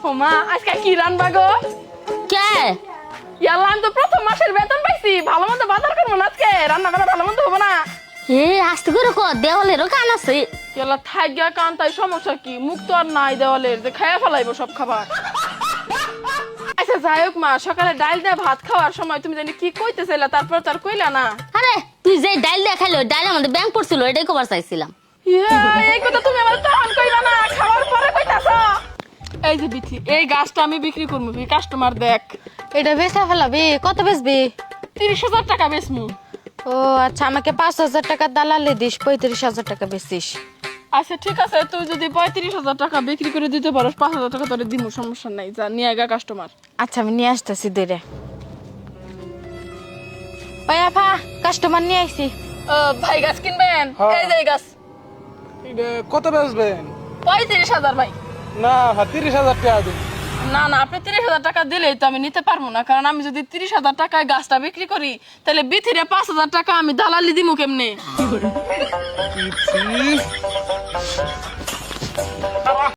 ওমা আজকে কি রান্না গো? কে? ইয়াল্লা আমি তো প্রথম মাসের বেতন পাইছি, ভালো মন্দ বাজার করবো না আজকে, রান্না বান্না ভালো মন্দ হবো না। হে আস্তে করে কর, দেওয়ালেরও কান আছে। ইয়াল্লা থাক গিয়া কান, তাই সমস্যা কি? মুখ তো আর নাই দেওয়ালের যে খাইয়া ফেলাইবো সব খাবার। আচ্ছা যাই হোক মা, সকালে ডাল দিয়ে ভাত খাওয়ার সময় তুমি জানি কি কইতে চাইলা, তারপর তার কইলা না। আরে তুই যে ডাল দেখাইলো, ডাল আমাদের ব্যাংক পড়ছিল, এটাই কবার চাইছিলাম। এই কথা তুমি আমার তখন কইবা না, খাওয়ার পরে কইতাছো। এই যে বিথি, এই গাছটা আমি বিক্রি করবো, কাস্টমার দেখ। এটা বেচা ফেলাবি? কত বেচবি? 30,000 টাকা বেচমু। ও আচ্ছা, আমাকে 5,000 টাকা দালালি দিস, 35,000 টাকা বেচিস। আচ্ছা ঠিক আছে, তুই যদি 35,000 টাকা বিক্রি করে দিতে পারো, 5,000 টাকা তোরে দিমু, সমস্যা নাই। যা নিয়ে আগা কাস্টমার। আচ্ছা আমি নিয়ে আসতেছি দূরে। ওই আফা, কাস্টমার নিয়ে আইছি। ভাই গাছ কিনবেন? এই যে এই গাছ। এটা কত বেচবেন? 35,000 ভাই। না 30,000 টাকা দিন। না না, আপনি 30,000 টাকা দিলেই তো আমি নিতে পারবো না, কারণ আমি যদি 30,000 টাকায় গাছটা বিক্রি করি, তাহলে বিথিরে 5,000 টাকা আমি দালালি দিমু কেমনে?